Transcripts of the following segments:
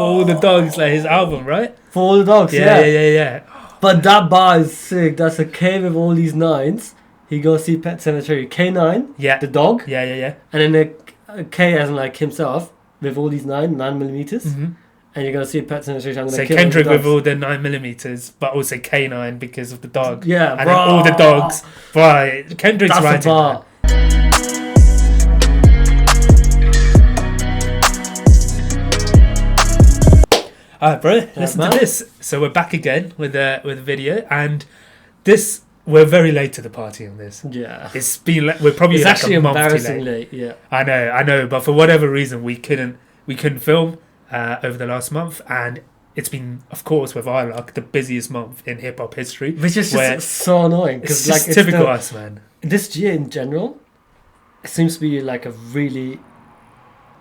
All the Dogs, like his album, right? For All the Dogs, Yeah. But that bar is sick. That's a K with all these nines. He goes see Pet Sematary. K9, the dog. Yeah. And then a K as in like himself with all these 9 millimeters. Mm-hmm. And you're going to see Pet Sematary. I'm So Kendrick with all the 9 millimeters, but also K9 because of the dog. Yeah, and then all the dogs. Right, Kendrick's that's writing. A bar. Alright, bro, listen to this. So we're back again with a video, and this we're very late to the party on this. Yeah, it's been we're probably it's like actually a month embarrassing too late. Yeah, I know, but for whatever reason we couldn't film over the last month, and it's been, of course, with our luck, the busiest month in hip hop history, which is just so annoying because like it's typical us, man. This year in general, it seems to be like a really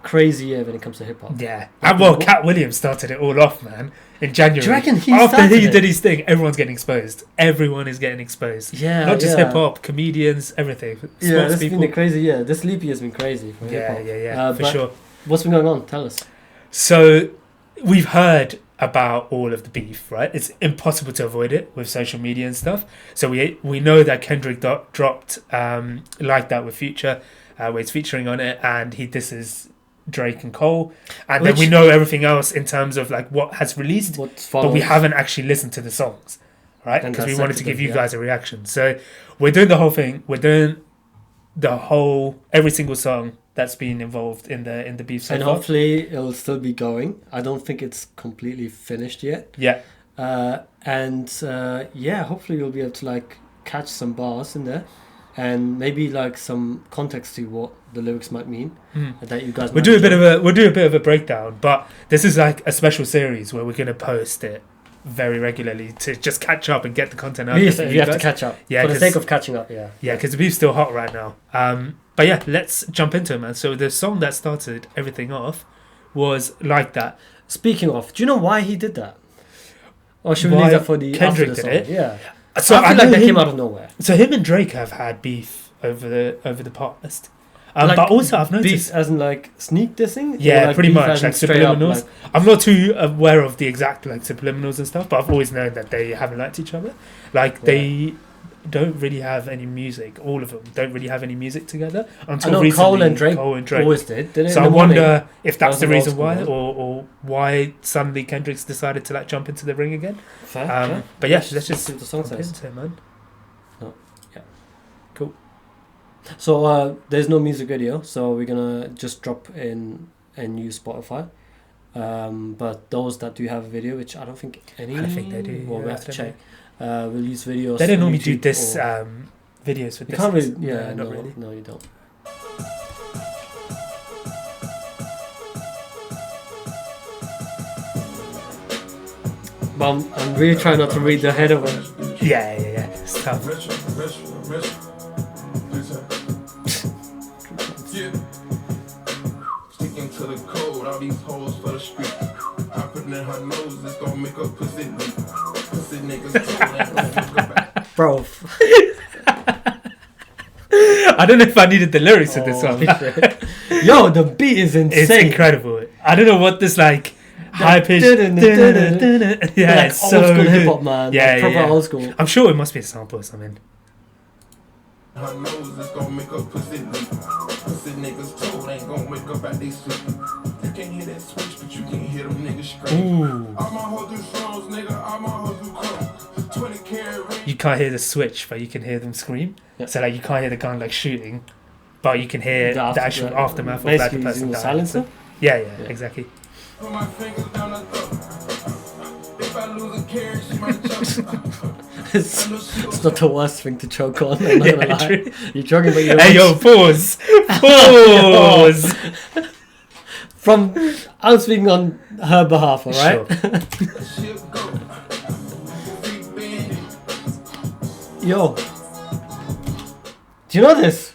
crazy year when it comes to hip hop. Yeah, and well, Cat Williams started it all off, man, in January. Do you reckon after he did his thing, everyone's getting exposed. Everyone is getting exposed. Yeah, not just hip hop, comedians, everything. Yeah, this has been a crazy year. This leap year has been crazy for hip hop. Yeah, for sure. What's been going on? Tell us. So we've heard about all of the beef, right? It's impossible to avoid it with social media and stuff. So we know that Kendrick dropped Like That with Future, where he's featuring on it, and this is Drake and Cole, and then we know everything else in terms of like what has released, but we haven't actually listened to the songs, right? Because we wanted to give you guys a reaction. So we're doing the whole thing. We're doing every single song that's been involved in the beef so and far. Hopefully it'll still be going. I don't think it's completely finished yet. Yeah. Hopefully we'll be able to like catch some bars in there, and maybe like some context to what the lyrics might mean. That you guys. We'll do a bit of a breakdown, but this is like a special series where we're gonna post it very regularly to just catch up and get the content out. You have to catch up. Yeah, for the sake of catching up. Yeah. Yeah, because the beef's still hot right now. But yeah, let's jump into it, man. So the song that started everything off was Like That. Speaking of, do you know why he did that? Or should we leave that for the Kendrick after the did song? it? Yeah. So I feel like that came out of nowhere. So him and Drake have had beef over the past. But also I've noticed beef as in like sneak dissing. Yeah, like pretty much like subliminals. Up, I'm not too aware of the exact like subliminals and stuff, but I've always known that they haven't liked each other. They don't really have any music. All of them don't really have any music together until recently. Cole and Drake always did. So I wonder if that's the reason why, or why suddenly Kendrick's decided to like jump into the ring again. Fair. But yeah, let's just see what the song says. It, man. Oh, yeah, cool. So there's no music video, so we're gonna just drop in and use Spotify. But those that do have a video, which I don't think any. I think they do. Well, we have to check. We'll use videos. They don't normally do this videos with you this. Can't really, yeah, not really. No, you don't. But I'm really trying not to read the head of it. Yeah. It's tough. Sticking to the code, all these hoes for the street. I put it in her nose, it's gonna make her pussy leak. Pussy niggas told ain't gonna go back. Bro. I don't know if I needed the lyrics of this one. Yo, the beat is insane. It's incredible. I don't know what this like high pitched. Yeah, like it's old so school hip hop, man. Yeah, like proper old school. I'm sure it must be a sample or something. Her nose is gonna make her pussy leak. Pussy niggas told ain't gonna wake up at they sleep. You can't hear that switch, but you can hear them niggas scream. All my hoes do shows, nigga. All my hoes do chrome. 20 karat. You can't hear the switch, but you can hear them scream. Yeah. So like you can't hear the gun like shooting, but you can hear the actual aftermath of like the person dying. Silencer? Yeah, exactly. Put my fingers down her throat. If I lose a carrot, she might choke. It's not the worst thing to choke on. I'm not gonna lie. True. You're joking, but you're Hey, yo, pause. Pause. I'm speaking on her behalf, alright? Sure. Yo. Do you know this?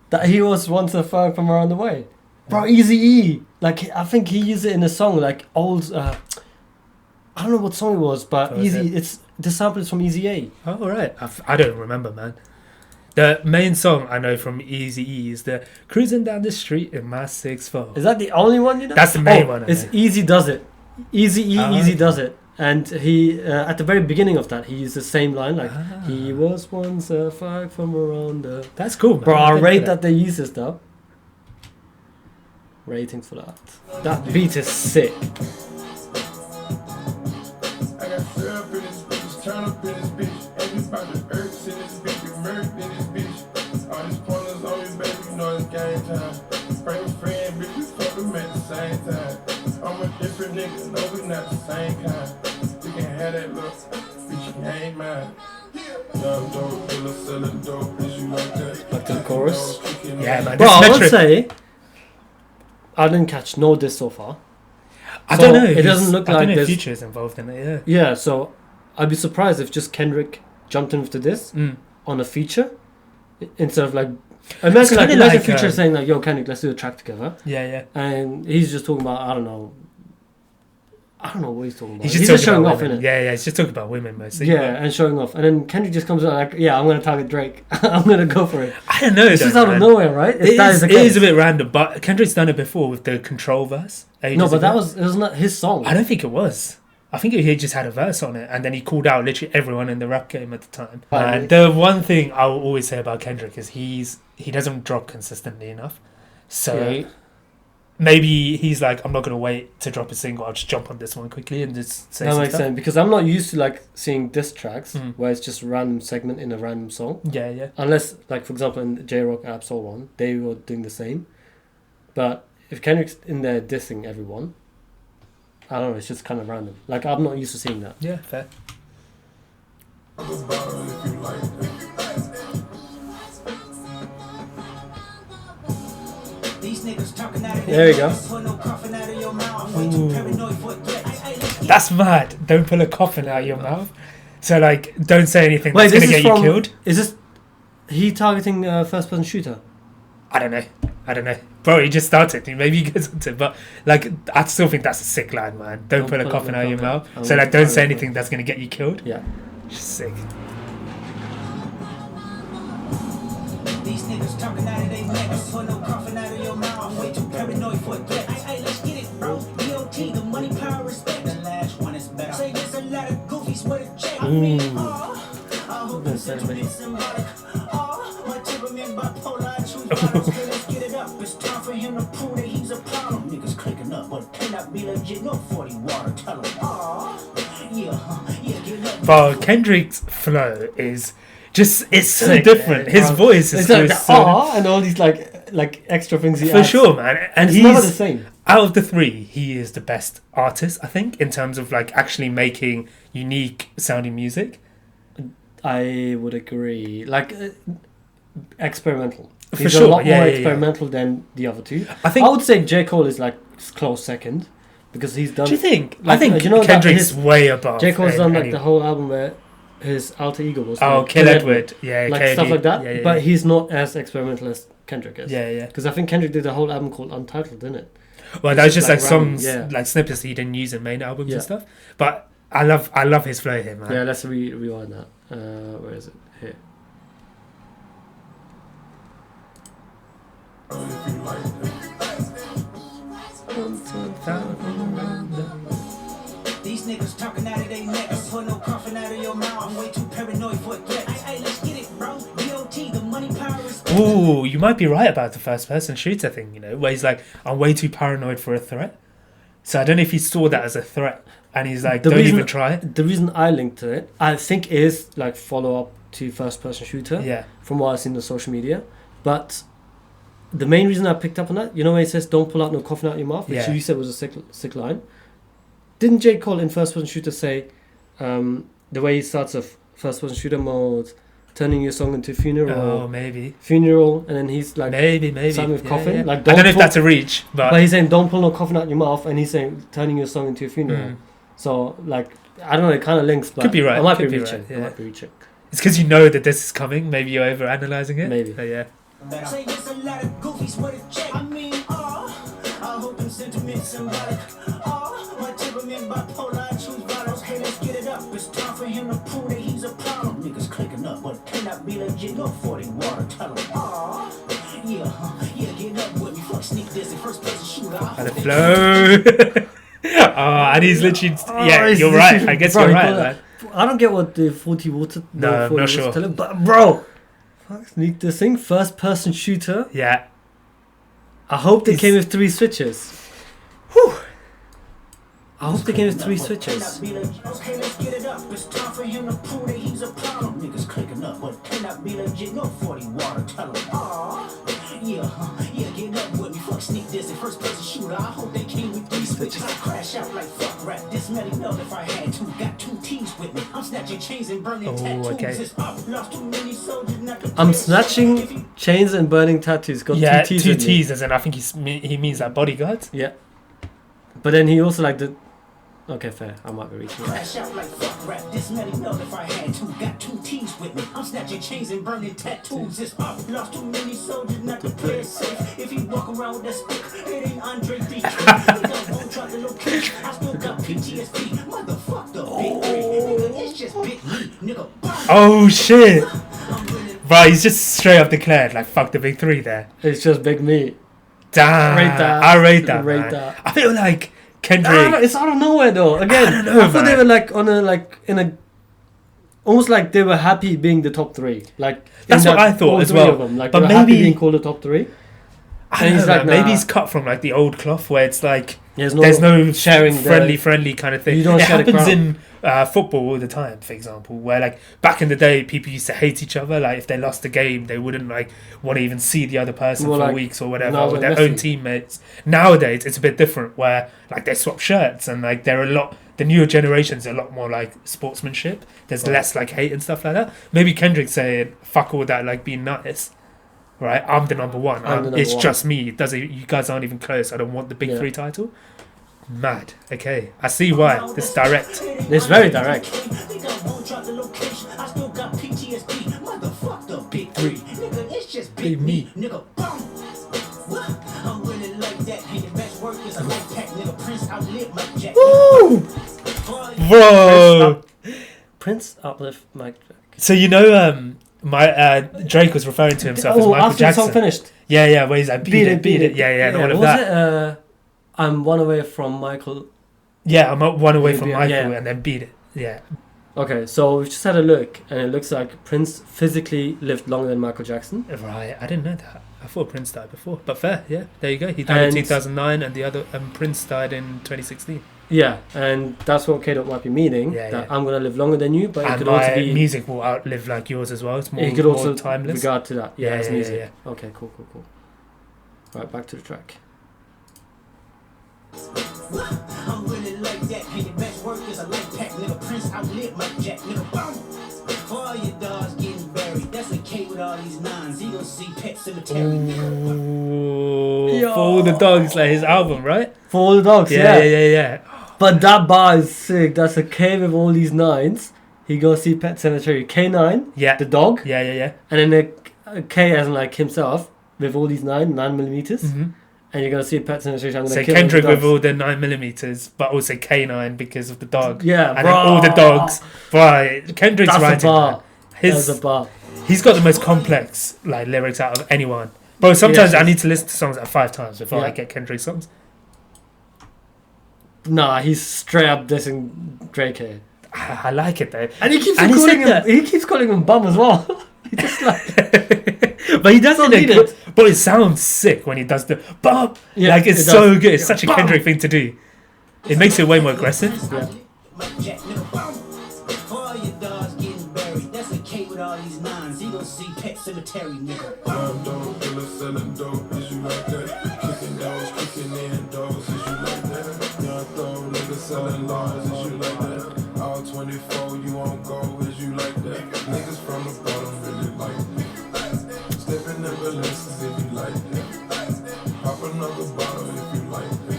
That he was once a thug from around the way. Bro, Eazy-E. Like, I think he used it in a song, like old... I don't know what song it was, but the sample is from Eazy-A. Oh, right. I don't remember, man. The main song I know from Eazy-E is the Cruising Down the Street in my 6'4". Is that the only one you know? That's the main one. It's Easy Does It. Easy Oh, Easy okay. does it, and he at the very beginning of that he used the same line like he was once a fag from around the. That's cool, man. Bro, I Good for rate that they use this stuff. Rating for that. That beat is sick. I got syrup in this bitch, turn up in this bitch. Everybody irks in this bitch, get murked in this bitch. All these pointers on me, baby, you know it's game time. Bring a friend, bitch, we fuck them at the same time. I'm a different nigga, no, we not the same kind. You can have that look, bitch, you ain't mine. Young dope, dealer, selling dope, bitch, you like that. Back to the chorus. Yeah, man. Bro, this I would metric- say I didn't catch no diss so far. I So don't know. it doesn't look I like don't know if there's- Future is involved in it. Yeah. Yeah, so I'd be surprised if just Kendrick jumped in with this Mm. on a feature instead of like imagine kinda imagine like, Future saying like, "Yo, Kendrick, let's do a track together," Yeah. and he's just talking about I don't know what he's talking about. He's He's just showing talking off, about women. innit? Yeah. He's just talking about women mostly. Yeah, and showing off, and then Kendrick just comes out like, "Yeah, I'm gonna target Drake. I'm gonna go for it." I don't know. It's though, just out man. of nowhere, right? It That is, the it is case. a bit random, but Kendrick's done it before with the Control verse. No, but ago. it was not his song. I don't think it was. I think he just had a verse on it, and then he called out literally everyone in the rap game at the time. Right. And the one thing I will always say about Kendrick is he doesn't drop consistently enough. So Yeah. maybe he's like, I'm not gonna wait to drop a single. I'll just jump on this one quickly and just say That some makes stuff. sense because I'm not used to like seeing diss tracks Mm. where it's just a random segment in a random song. Yeah. Unless, like for example, in the J Rock Ab Soul one, they were doing the same. But if Kendrick's in there dissing everyone, I don't know. It's just kind of random. Like I'm not used to seeing that. Yeah, fair. There you go. That's mad. Don't pull a coffin out of your mouth. So like, don't say anything Wait, that's gonna this is get you from- killed. Is this he targeting first person shooter? I don't know. Bro, he just started. Maybe he gets into it. But, like, I still think that's a sick line, man. Don't pull a coffin out of your mouth. So, like, don't say anything that's going to get you killed. Yeah. Just sick. These niggas talking out of their neck. Put no coffin out of your mouth. I'm way too paranoid for that. Hey, let's get it, bro. DOT, the money, power, respect. The last one is better. Say there's a lot of goofies with a check. I mean, I hope this is symbolic. My temperament bipolar. I choose bottles. Okay, let's get it up. It's time for him to prove that he's a problem. Niggas clicking up, but cannot be legit. No 40 water. Tell him, yeah, get up. But Kendrick's flow is just, it's so Sick, different. His bro. voice is It's like the so and all these like extra things he for adds. sure, man. And It's never the he's, same. out of the three, he is the best artist, I think, in terms of, like, actually making unique sounding music. I would agree. Like experimental. For He's sure, a lot yeah, more yeah, yeah. experimental than the other two. I think. I would say J. Cole is like close second because he's done. Do you think? I like, think you know that Kendrick's his- way above. J. Cole's done like any- the whole album where his alter ego was. Oh, like, Kill Edward. Yeah, like KD. stuff like that. Yeah, But he's not as experimental as Kendrick is. yeah. Because I think Kendrick did a whole album called Untitled, didn't it? Well, that was It's just like just, like, random, songs, yeah. like snippets that he didn't use in main albums Yeah. and stuff. But I love his flow here, man. Yeah, let's rewind that. Where is it? Here. These niggas talking out of their neck. Put no coffin out of your mouth. I'm way too paranoid for that. Hey, let's get it, bro. DOT, the money, power, respect. Ooh, you might be right about the first person shooter thing, you know, where he's like, I'm way too paranoid for a threat. So I don't know if he saw that as a threat and he's like, The don't reason- even try it. The reason I linked to it, I think, is like follow up to first person shooter. Yeah. From what I've seen on social media. But the main reason I picked up on that, you know, when it says "Don't pull out no coffin out your mouth," which Yeah. you said was a sick line. Didn't J. Cole in first person shooter say the way he starts off first person shooter mode, turning your song into Oh, maybe. funeral, and then he's like Maybe. starting with coffin. Yeah. Like, I don't know if pull- that's a reach, but But he's saying don't pull no coffin out your mouth, and he's saying turning your song into a funeral. Mm. So like I don't know, it kind of links, but Could be right, I might could be be reaching. right, I yeah. might be reaching. it's because you know that this is coming. Maybe you're over analyzing it. Maybe. Yeah. Say there's a lot of goofies with a check. I mean, I hope them sentiments symbolic. My temperament bipolar. I choose bottles. Okay, let's get it up. It's time for him to prove that he's a problem. Niggas clicking up, but cannot be legit. No 40 water. Tell him, yeah, get up with me. Fuck sneak this in first person shooter. And the flow. And he's literally, yeah, he's you're right. literally- I guess bro, you're he right, called man. I don't get what the 40 water. No, I'm 40 not water sure. tell him, but bro, fuck, sneak this thing. First person shooter. Yeah. I hope they He's- came with 3 switches. Whew. I hope they came with 3 switches. Okay, let's get it up. It's time for him to prove that he's a problem. Niggas clicking up, but cannot be legit. No 40 water, tell him. Yeah, get up with me. Fuck sneak this and first person shooter. I hope they came with 3 switches. I crash out like fuck rap. This many melt if I had to. Got 2 T's with me. I'm snatching chains and burning tattoos. okay. It's up. Lost too many soldiers. Not to I'm play snatching shit. If you- chains and burning tattoos. Got Yeah, 2 T's. 2 with me. T's, as in I think he means like bodyguards. Yeah. But then he also like the. Okay, fair. I might be reaching. Crash out like fuck rap. This many melt if I had to. Got 2 T's with me. I'm snatching chains and burning tattoos. It's up. Lost too many soldiers not to play it safe. If you walk around with that stick, it ain't Andre 3. Nigga won't drop the location. I still got PTSD. Motherfuck the big 3. Nigga, it's just big me. Nigga, Oh shit! I'm really Right, he's just straight up declared like fuck the big 3 there. It's just big meat. Damn, Rate that. I rate that. Rate man. that. I feel like Kendrick. It's out of nowhere though. Again, I don't know, I thought they man. were like on a like in a. Almost like they were happy being the top 3. Like That's in what that- I thought all as 3 well. Of them. Like But they were happy maybe- being called the top 3. I And don't he's know, like, man. Maybe nah. he's cut from like the old cloth where it's like There's there's no sharing the- friendly kind of thing. You don't it share the happens crowd. in football all the time, for example, where like back in the day people used to hate each other. Like if they lost a game, they wouldn't like want to even see the other person Well, for like, weeks or whatever, now or with their Messi. own teammates. Nowadays it's a bit different where like they swap shirts and like they're a lot. The newer generations are a lot more like sportsmanship. There's less like hate and stuff like that. Maybe Kendrick saying fuck all that like being nice. Right, I'm the number one. I'm the number it's one. just me. It doesn't. You guys aren't even close. I don't want the big Yeah. 3 title. Mad. Okay, I see why. This is direct. It's very direct. Think I won't drop the location. I still got PTSD. Motherfuck the big 3. Nigga, it's just big me. Nigga, boom. What? I'm really like that. And your best work is a life pack. Nigga, Prince outlived Mike Jack. Bro. Prince uplift Mike Jack. So you know, my Drake was referring to himself as Michael after the Jackson. song finished. Yeah, where he's like beat it. Yeah, and all of was that. it? I'm one away from Michael. Yeah, I'm up one away from Yeah. Michael and then beat it. Yeah. Okay, so we just had a look, and it looks like Prince physically lived longer than Michael Jackson. Right, I didn't know that. I thought Prince died before, but fair. Yeah, there you go. He died in And- 2009, and the other Prince died in 2016. Yeah, and that's what K-Dot might be meaning. Yeah, that yeah. I'm gonna live longer than you, but it And could also my be. music will outlive like yours as well. It's more, It could more also timeless. regard to that. Yeah, Yeah, it's yeah, music. yeah, Okay, cool. Right, back to the track. I'm really like that. And your best work is a life pack. Nigga, Prince outlived Mike Jack. Nigga, boom. For all your dogs getting buried. That's a K with all these nines. He gonna see Pet Cemetery. Nigga. Ooh, Yo. for all the dogs, like his album, right? For all the dogs, Yeah. But that bar is sick. That's a K with all these nines. He goes see Pet Cemetery. K9, Yeah. the dog, Yeah. and then a K as in like himself with all these 9mm. Mm-hmm. And you're gonna see Pet Cemetery. I'm gonna So kill Kendrick all the with dogs. all the 9mm, but also K9 because of the dog. Yeah, and bro. then all the dogs. Right, Kendrick's That's a writing. bar. man. That's a bar. He's got the most complex like lyrics out of anyone. Bro, sometimes Yes. I need to listen to songs like 5 times before Yeah. I get Kendrick songs. Nah, he's straight up dissing Drake here. I like it though. And he keeps And he calling said him. that. He keeps calling him bum as well. He just like But he does it in a need good, it. but it sounds sick when he does the bump. Yeah, like it's it so does. good. It's such a Bum. Kendrick thing to do. It makes it way more aggressive. Yeah. Mike Jack, nigga, boom. For all your dogs getting buried. That's a K with all these nines. He gonna see Pet Cemetery, nigga. I'm dope, killer selling dope, is you like that? Kicking doors, kicking in doors, is you like that? Young throw, nigga selling laws, is you like that? All 24, you on go, is you like that? Niggas from the bottom really like me. Stepping in balances if you like that. Pop another bottle if you like me.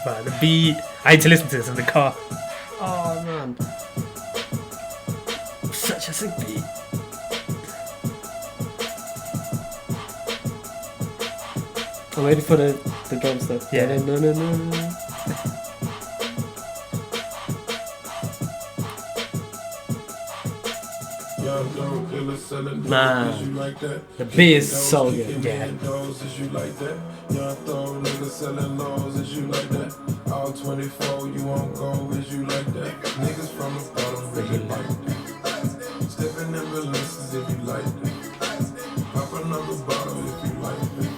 Right, the beat. I had to listen to this in the car. Oh man, such a sick beat. I'm waiting for the drums though. Yeah. No. Young Young dog killer selling Nah. dope, is you like that? The beat is so good. Yeah. Doors, is you like that? Young thug niggas selling laws, is you like that? All 24, you won't go, is you like that? Niggas from the bottom, really like that. Stepping in balances, if you like that. Pop another bottle, if you like that.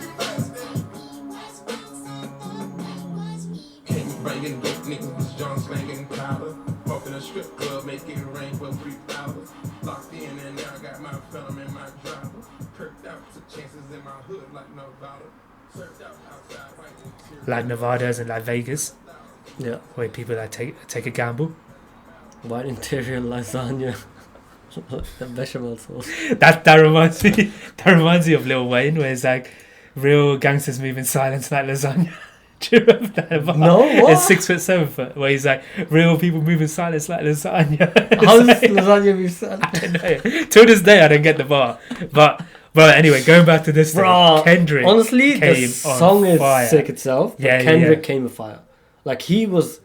Came banging dope, niggas was John slanging powder. Walk in a strip club, make it rain for 3 hours. Locked in and now I got my film in my driver. Perked out, took chances in my hood like Nevada. Surfed out outside, right in Like Nevada's and like Vegas, Yeah. where people that take a gamble. White interior lasagna. The bechamel sauce. That reminds me. That reminds me of Lil Wayne, where it's like real gangsters move in silence like lasagna. Do you remember that? No, what? It's 6 foot 7 foot, where he's like real people move in silence like lasagna. How does lasagna be said? I don't know. Till this day, I don't get the bar. But anyway, going back to this thing, Bro, Kendrick. honestly, the came song on fire. is sick itself. But Yeah, yeah, Kendrick yeah. came a fire. Like he was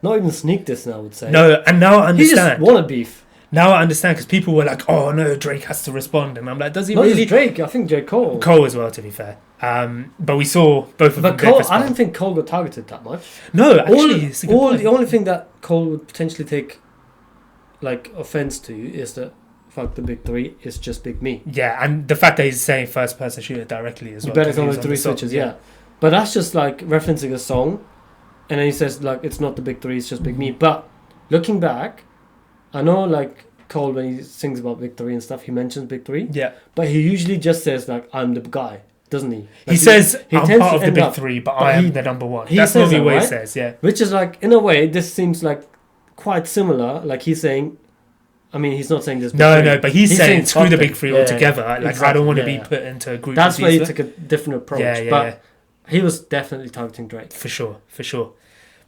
not even sneak this. I would say. No, and now I he just understand. wanted beef. Now I understand because people were like, "Oh no, Drake has to respond," and I'm like, "Does he Not really?" just Drake. I think J Cole. Cole as well, to be fair. But we saw both of them. But Cole, respond. I don't think Cole got targeted that much. No, actually, it's a good point. The only thing that Cole would potentially take like offense to is that fuck the big three, it's just big me. Yeah, and the fact that he's saying first person shooter directly as You well. bet 'cause it's only he's on three the song, switches, yeah. But that's just like referencing a song, and then he says like it's not the big three, it's just big me. But looking back, I know like Cole when he sings about big three and stuff, he mentions big three, Yeah. but he usually just says like I'm the guy, doesn't he? Like, He says, I'm tends part to of the end big up- three, but but I am he- the number one. he That's says normally that, what he right? says, yeah. Which is like in a way, this seems like quite similar. Like he's saying, I mean, he's not saying this. No, but he's saying screw fuck the it. big three Yeah, altogether. Like, I exactly, don't want to yeah. be put into a group. That's of why he these- took a different approach. Yeah, but he was definitely targeting Drake. For sure.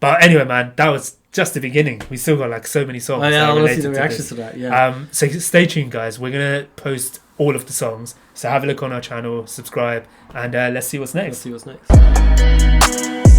But anyway, man, that was just the beginning. We still got like so many songs. Oh, yeah, that I are want to see related the to reactions this. to that. Yeah. So stay tuned, guys. We're gonna post all of the songs. So have a look on our channel, subscribe, and let's see what's Let's next. see what's next.